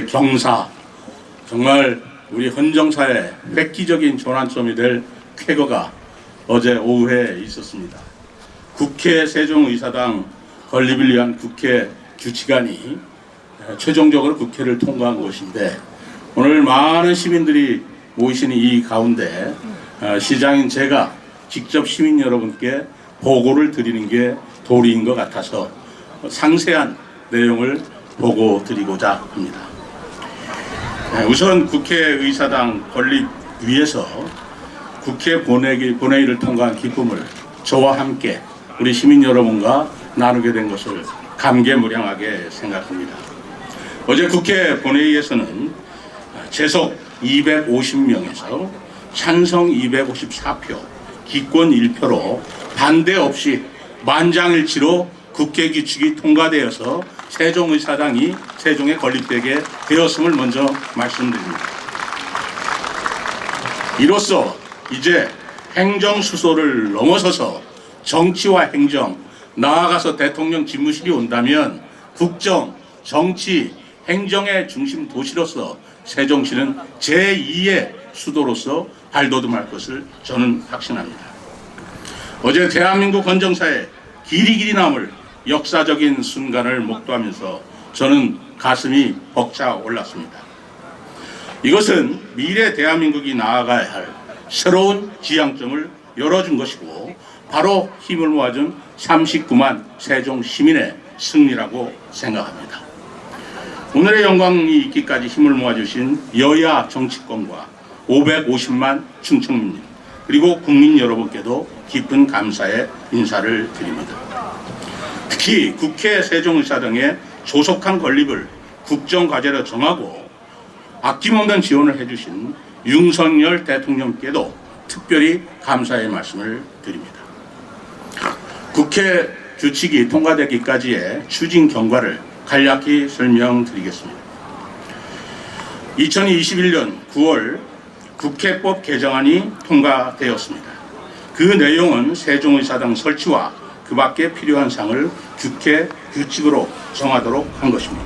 경사, 정말 우리 헌정사의 획기적인 전환점이 될 쾌거가 어제 오후에 있었습니다. 국회 세종의사당 건립을 위한 국회 규칙안이 최종적으로 국회를 통과한 것인데, 오늘 많은 시민들이 모이시는 이 가운데 시장인 제가 직접 시민 여러분께 보고를 드리는 게 도리인 것 같아서 상세한 내용을 보고 드리고자 합니다. 우선 국회의사당 건립 위해서 국회 본회의를 통과한 기쁨을 저와 함께 우리 시민 여러분과 나누게 된 것을 감개무량하게 생각합니다. 어제 국회 본회의에서는 재석 250명에서 찬성 254표, 기권 1표로 반대 없이 만장일치로 국회 규칙이 통과되어서 세종의사당이 세종에 건립되게 되었음을 먼저 말씀드립니다. 이로써 이제 행정수도를 넘어서서 정치와 행정, 나아가서 대통령 집무실이 온다면 국정, 정치, 행정의 중심 도시로서 세종시는 제2의 수도로서 발돋움할 것을 저는 확신합니다. 어제 대한민국 헌정사에 길이 남을 역사적인 순간을 목도하면서 저는 가슴이 벅차 올랐습니다. 이것은 미래 대한민국이 나아가야 할 새로운 지향점을 열어준 것이고, 바로 힘을 모아준 39만 세종 시민의 승리라고 생각합니다. 오늘의 영광이 있기까지 힘을 모아주신 여야 정치권과 550만 충청민님, 그리고 국민 여러분께도 깊은 감사의 인사를 드립니다. 특히 국회 세종의사당의 조속한 건립을 국정과제로 정하고 아낌없는 지원을 해주신 윤석열 대통령께도 특별히 감사의 말씀을 드립니다. 국회 규칙이 통과되기까지의 추진 경과를 간략히 설명드리겠습니다. 2021년 9월 국회법 개정안이 통과되었습니다. 그 내용은 세종의사당 설치와 그 밖에 필요한 사항을 국회 규칙으로 정하도록 한 것입니다.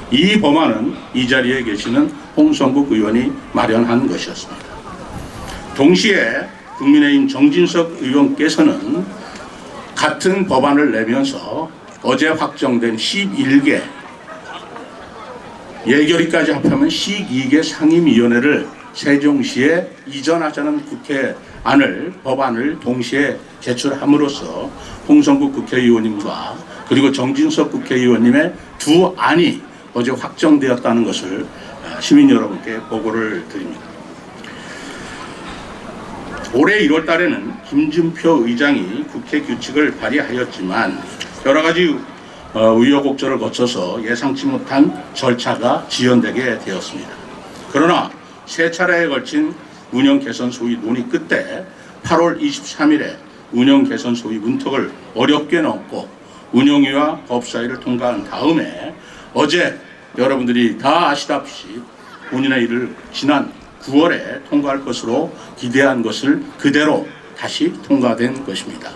이 법안은 이 자리에 계시는 홍성국 의원이 마련한 것이었습니다. 동시에 국민의힘 정진석 의원께서는 같은 법안을 내면서 어제 확정된 11개, 예결위까지 합하면 12개 상임위원회를 세종시에 이전하자는 법안을 동시에 제출함으로써 홍성국 국회의원님과 그리고 정진석 국회의원님의 두 안이 어제 확정되었다는 것을 시민 여러분께 보고를 드립니다. 올해 1월 달에는 김준표 의장이 국회 규칙을 발의하였지만 여러 가지 우여곡절을 거쳐서 예상치 못한 절차가 지연되게 되었습니다. 그러나 세 차례에 걸친 운영 개선 소위 논의 끝에 8월 23일에 운영 개선 소위 문턱을 어렵게 넘고 운영위와 법사위를 통과한 다음에 어제 여러분들이 다 아시다시피 본인의 일을 지난 9월에 통과할 것으로 기대한 것을 그대로 다시 통과된 것입니다.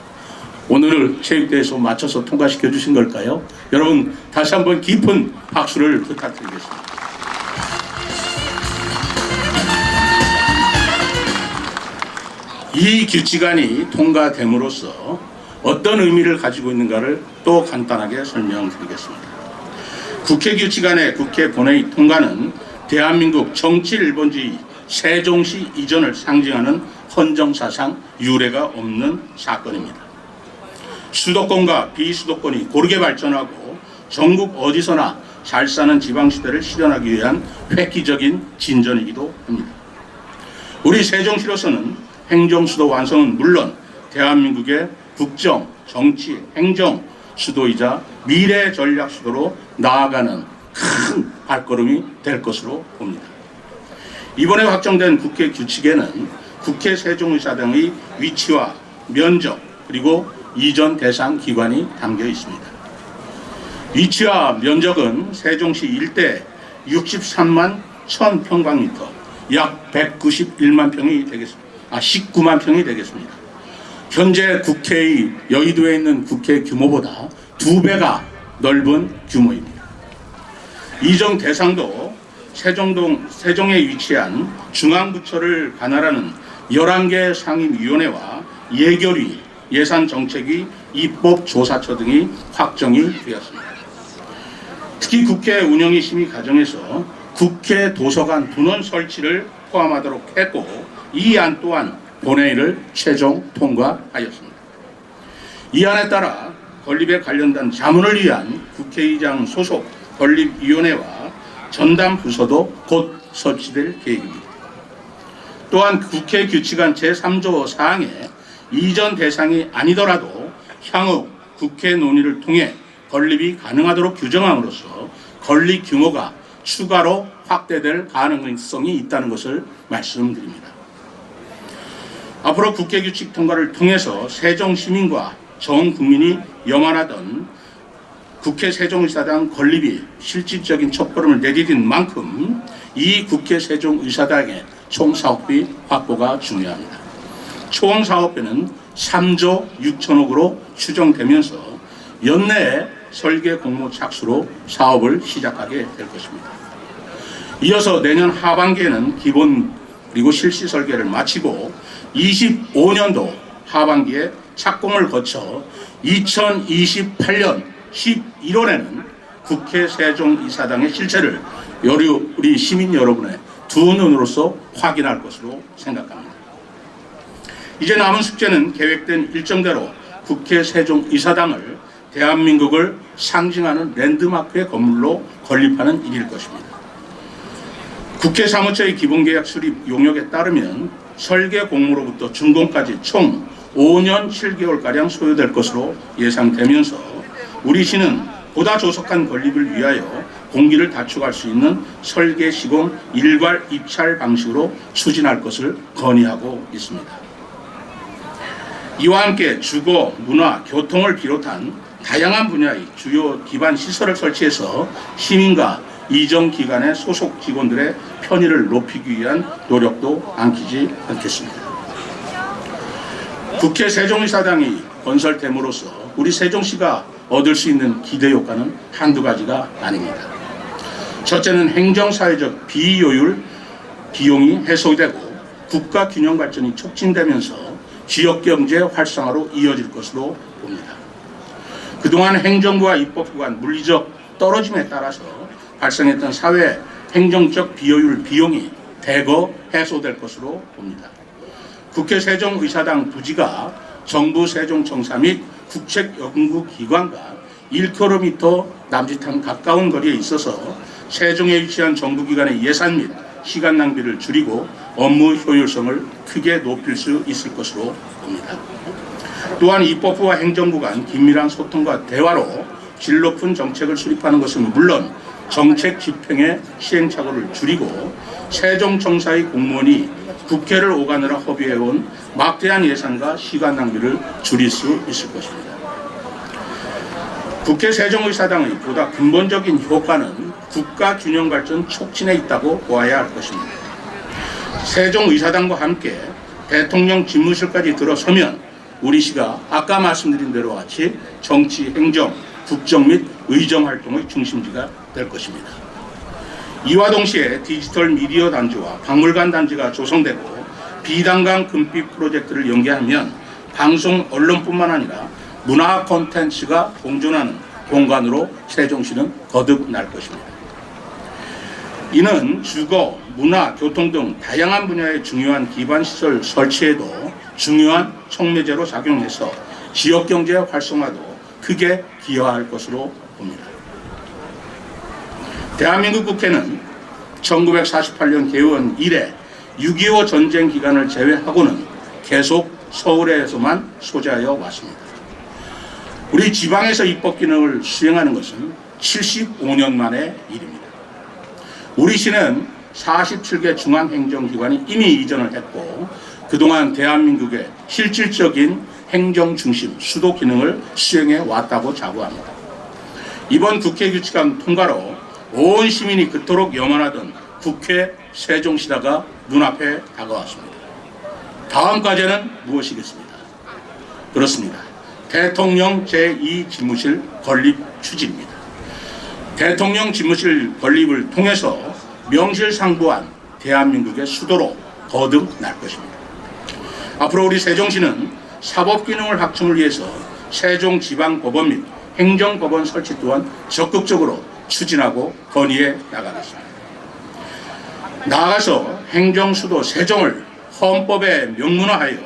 오늘 체육대회에서 맞춰서 통과시켜 주신 걸까요? 여러분 다시 한번 깊은 박수를 부탁드리겠습니다. 이 규칙안이 통과됨으로써 어떤 의미를 가지고 있는가를 또 간단하게 설명드리겠습니다. 국회 규칙안의 국회 본회의 통과는 대한민국 정치 일본주의 세종시 이전을 상징하는 헌정사상 유례가 없는 사건입니다. 수도권과 비수도권이 고르게 발전하고 전국 어디서나 잘 사는 지방시대를 실현하기 위한 획기적인 진전이기도 합니다. 우리 세종시로서는 행정수도 완성은 물론 대한민국의 국정, 정치, 행정 수도이자 미래 전략 수도로 나아가는 큰 발걸음이 될 것으로 봅니다. 이번에 확정된 국회 규칙에는 국회 세종의사당의 위치와 면적 그리고 이전 대상 기관이 담겨 있습니다. 위치와 면적은 세종시 일대 63만 1000평방미터, 약 191만 평이 되겠습니다. 19만 평이 되겠습니다. 현재 국회의 여의도에 있는 국회 규모보다 2배가 넓은 규모입니다. 이전 대상도 세종에 위치한 중앙부처를 관할하는 11개 상임위원회와 예결위, 예산정책위, 입법조사처 등이 확정이 되었습니다. 특히 국회 운영위 심의 과정에서 국회 도서관 분원 설치를 포함하도록 했고, 이 안 또한 본회의를 최종 통과하였습니다. 이 안에 따라 건립에 관련된 자문을 위한 국회의장 소속 건립위원회와 전담 부서도 곧 설치될 계획입니다. 또한 국회 규칙안 제3조 사항에 이전 대상이 아니더라도 향후 국회 논의를 통해 건립이 가능하도록 규정함으로써 건립 규모가 추가로 확대될 가능성이 있다는 것을 말씀드립니다. 앞으로 국회 규칙 통과를 통해서 세종 시민과 전 국민이 염원하던 국회 세종의사당 건립이 실질적인 첫걸음을 내디딘 만큼 이 국회 세종의사당의 총사업비 확보가 중요합니다. 총 사업비는 3조 6천억으로 추정되면서 연내에 설계 공모 착수로 사업을 시작하게 될 것입니다. 이어서 내년 하반기에는 기본 그리고 실시 설계를 마치고 25년도 하반기에 착공을 거쳐 2028년 11월에는 국회 세종이사당의 실체를 우리 시민 여러분의 두 눈으로서 확인할 것으로 생각합니다. 이제 남은 숙제는 계획된 일정대로 국회 세종이사당을 대한민국을 상징하는 랜드마크의 건물로 건립하는 일일 것입니다. 국회 사무처의 기본계약 수립 용역에 따르면 설계 공모로부터 준공까지 총 5년 7개월가량 소요될 것으로 예상되면서 우리 시는 보다 조속한 건립을 위하여 공기를 단축할 수 있는 설계 시공 일괄 입찰 방식으로 추진할 것을 건의하고 있습니다. 이와 함께 주거, 문화, 교통을 비롯한 다양한 분야의 주요 기반 시설을 설치해서 시민과 이정기관의 소속 직원들의 편의를 높이기 위한 노력도 안키지 않겠습니다. 국회 세종의사당이 건설됨으로써 우리 세종시가 얻을 수 있는 기대 효과는 한두 가지가 아닙니다. 첫째는 행정사회적 비효율 비용이 해소되고 국가 균형 발전이 촉진되면서 지역경제 활성화로 이어질 것으로 봅니다. 그동안 행정부와 입법부 간 물리적 떨어짐에 따라서 발생했던 사회 행정적 비효율 비용이 대거 해소될 것으로 봅니다. 국회 세종의사당 부지가 정부 세종청사 및 국책연구기관과 1km 남짓한 가까운 거리에 있어서 세종에 위치한 정부기관의 예산 및 시간 낭비를 줄이고 업무 효율성을 크게 높일 수 있을 것으로 봅니다. 또한 입법부와 행정부 간 긴밀한 소통과 대화로 질 높은 정책을 수립하는 것은 물론 정책 집행의 시행착오를 줄이고 세종청사의 공무원이 국회를 오가느라 허비해온 막대한 예산과 시간 낭비를 줄일 수 있을 것입니다. 국회 세종의사당의 보다 근본적인 효과는 국가 균형 발전 촉진에 있다고 보아야 할 것입니다. 세종의사당과 함께 대통령 집무실까지 들어서면 우리 시가 아까 말씀드린 대로 같이 정치, 행정, 국정 및 의정 활동의 중심지가 될 것입니다. 이와 동시에 디지털 미디어 단지와 박물관 단지가 조성되고 비단강 금빛 프로젝트를 연계하면 방송 언론뿐만 아니라 문화 콘텐츠가 공존하는 공간으로 세종시는 거듭날 것입니다. 이는 주거, 문화, 교통 등 다양한 분야의 중요한 기반시설 설치에도 중요한 촉매제로 작용해서 지역경제 활성화도 크게 기여할 것으로 봅니다. 대한민국 국회는 1948년 개원 이래 6.25 전쟁 기간을 제외하고는 계속 서울에서만 소재하여 왔습니다. 우리 지방에서 입법 기능을 수행하는 것은 75년 만의 일입니다. 우리 시는 47개 중앙행정기관이 이미 이전을 했고 그동안 대한민국의 실질적인 행정 중심, 수도 기능을 수행해 왔다고 자부합니다. 이번 국회 규칙안 통과로 온 시민이 그토록 염원하던 국회 세종시다가 눈앞에 다가왔습니다. 다음 과제는 무엇이겠습니까? 그렇습니다. 대통령 제2집무실 건립 추진입니다. 대통령 집무실 건립을 통해서 명실상부한 대한민국의 수도로 거듭날 것입니다. 앞으로 우리 세종시는 사법기능을 확충을 위해서 세종지방법원 및 행정법원 설치 또한 적극적으로 추진하고 건의해 나가겠습니다. 나아가서 행정수도 세종을 헌법에 명문화하여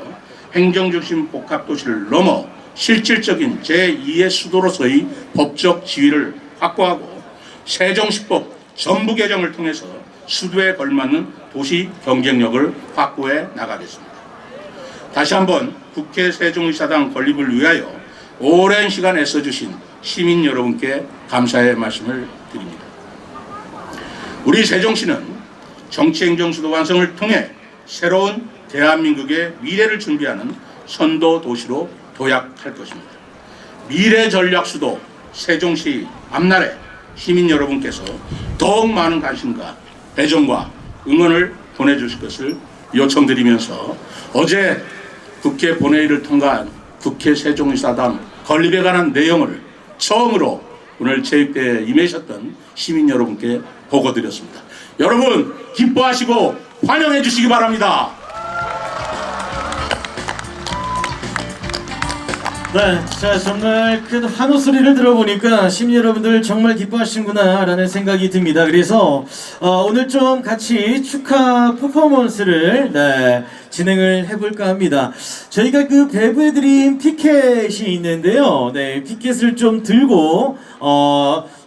행정중심 복합도시를 넘어 실질적인 제2의 수도로서의 법적 지위를 확보하고 세종시법 전부 개정을 통해서 수도에 걸맞는 도시 경쟁력을 확보해 나가겠습니다. 다시 한번 국회 세종의사당 건립을 위하여 오랜 시간 애써주신 시민 여러분께 감사의 말씀을 드립니다. 우리 세종시는 정치행정수도 완성을 통해 새로운 대한민국의 미래를 준비하는 선도 도시로 도약할 것입니다. 미래 전략 수도 세종시 앞날에 시민 여러분께서 더욱 많은 관심과 애정과 응원을 보내주실 것을 요청드리면서 어제 국회 본회의를 통과한 국회 세종의사당 건립에 관한 내용을 처음으로 오늘 체육대회에 임하셨던 시민 여러분께 보고드렸습니다. 여러분 기뻐하시고 환영해 주시기 바랍니다. 네, 자 정말 큰 환호 소리를 들어보니까 시민 여러분들 정말 기뻐하시는구나 라는 생각이 듭니다. 그래서 오늘 좀 같이 축하 퍼포먼스를 진행을 해볼까 합니다. 저희가 그 배부해드린 피켓이 있는데요. 네, 피켓을 좀 들고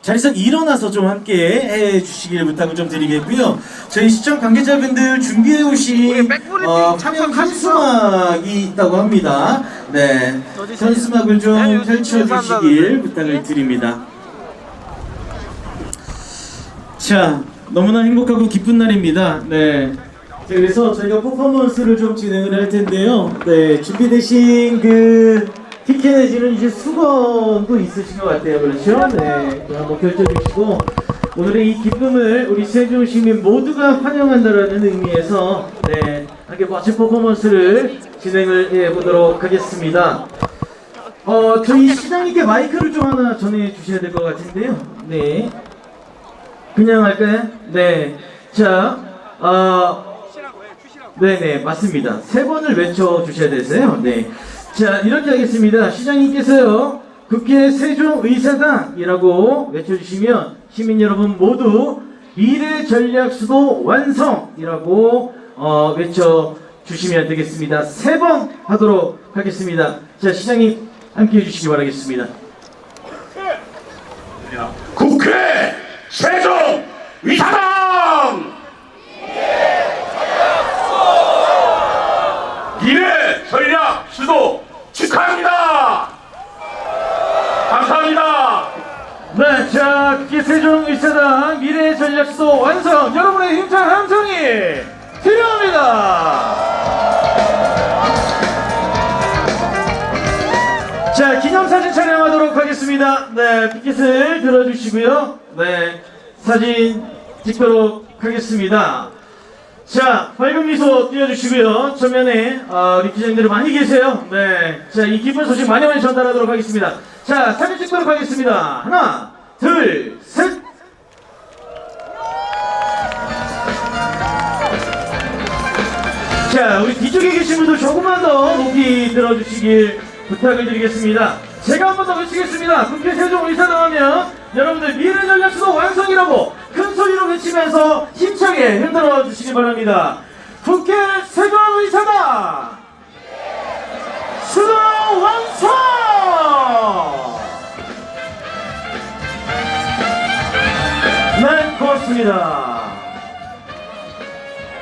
자리에서 일어나서 좀 함께 해주시길 부탁을 좀 드리겠고요. 저희 시청 관계자분들 준비해 오신 화면 현수막이 있다고 합니다. 네, 현수막을 좀 펼쳐주시길 부탁을 드립니다. 자, 너무나 행복하고 기쁜 날입니다. 네. 자, 그래서 저희가 퍼포먼스를 좀 진행을 할 텐데요. 네, 준비되신 그 티켓 내지는 이제 수건도 있으신 것 같아요. 그렇죠? 네, 한번 펼쳐주시고 오늘의 이 기쁨을 우리 세종 시민 모두가 환영한다라는 의미에서 네, 함께 멋진 퍼포먼스를 진행을 해보도록 하겠습니다. 저희 시장님께 마이크를 좀 하나 전해 주셔야 될 것 같은데요. 네, 그냥 할까요? 네, 자, 네네 맞습니다. 3번을 외쳐 주셔야 되세요. 네. 자, 이렇게 하겠습니다. 시장님께서요 국회 세종의사당이라고 외쳐주시면 시민 여러분 모두 미래 전략 수도 완성이라고 외쳐주시면 되겠습니다. 3번 하도록 하겠습니다. 자, 시장님 함께 해주시기 바라겠습니다. 국회 세종의사당 미래 전략 수도 축하합니다. 감사합니다. 네, 자, 국회 세종의사당 미래 전략 수도 완성. 여러분의 힘찬 함성이 필요합니다. 자, 기념사진 촬영하도록 하겠습니다. 네, 피켓을 들어주시고요. 네, 사진 찍도록 하겠습니다. 자, 밝은 미소 띄워주시고요. 전면에 우리 기자님들이 많이 계세요. 네, 자, 이 기쁜 소식 많이 전달하도록 하겠습니다. 자, 사진 찍도록 하겠습니다. 하나, 둘, 셋. 자, 우리 뒤쪽에 계신 분들 조금만 더 높이 들어주시길 부탁을 드리겠습니다. 제가 한 번 더 외치겠습니다. 국회 세종의사당 하면 여러분들 미래 전략 수도 완성이라고 큰 소리로 외치면서 힘차게 흔들어 주시기 바랍니다. 국회 세종의사당 수도 완성! 네, 고맙습니다.